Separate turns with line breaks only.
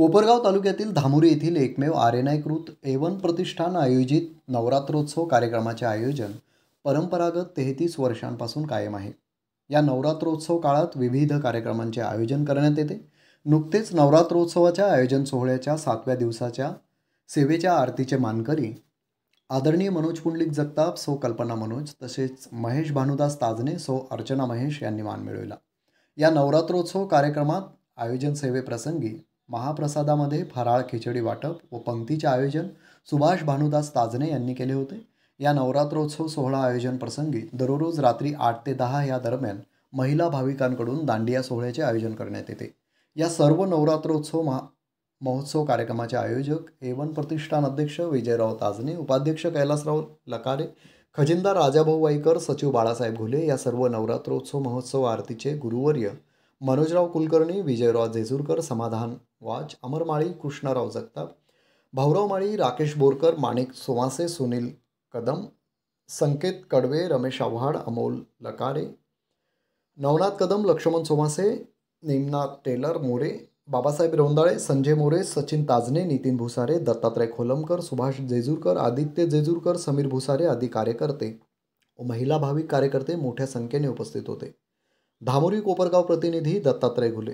कोपरगाव तालुक्यातील धामुरी येथील एकमेव आर्यनायकृत एवन प्रतिष्ठान आयोजित नवरात्रोत्सव कार्यक्रमाचे आयोजन परंपरागत 33 वर्षांपासून कायम आहे. या नवरात्रोत्सव काळात विविध कार्यक्रमांचे आयोजन करण्यात येते. नुकतेच नवरात्रोत्सवाच्या आयोजन सोहळ्याच्या 7व्या दिवसाच्या सेवेच्या आरतीचे मानकरी आदरणीय मनोज पुंडलिक जगताप सो कल्पना मनोज तसेच महेश भानुदास ताजने सो अर्चना महेश यांनी मान मिळवला. या नवरात्रोत्सव कार्यक्रमात आयोजन सेवेप्रसंगी महाप्रसादामध्ये फराळ खिचडी वाटप व पंक्तीचे आयोजन सुभाष भानुदास ताजने यांनी केले होते. या नवरात्रोत्सव सोहळा आयोजन प्रसंगी दररोज रात्री 8 ते 10 या दरम्यान महिला भाविकांकडून दांडिया सोहळ्याचे आयोजन करण्यात येते. या सर्व नवरात्रोत्सव महोत्सव कार्यक्रमाचे आयोजक एवन प्रतिष्ठान अध्यक्ष विजयराव ताजने, उपाध्यक्ष कैलासराव लकारे, खजिनदार राजाभाऊ वाईकर, सचिव बाळासाहेब घुले. या सर्व नवरात्रोत्सव महोत्सव आरतीचे गुरुवर्य मनोजराव कुलकर्णी, विजयराव जेजूरकर, समाधान वाज, अमर माळी, कृष्णराव जगताप, भाऊराव माळी, राकेश बोरकर, माणिक सोमासे, सुनील कदम, संकेत कडवे, रमेश आव्हाड, अमोल लकारे, नवनाथ कदम, लक्ष्मण सोमासे, नेमनाथ टेलर मोरे, बाबासाहेब रोंदाळे, संजय मोरे, सचिन ताजने, नितीन भुसारे, दत्तात्रय खोलमकर, सुभाष जेजूरकर, आदित्य जेजूरकर, समीर भुसारे आदी कार्यकर्ते व महिला भाविक कार्यकर्ते मोठ्या संख्येने उपस्थित होते. धामुरी कोपरगाव प्रतिनिधी दत्तात्रय घुले.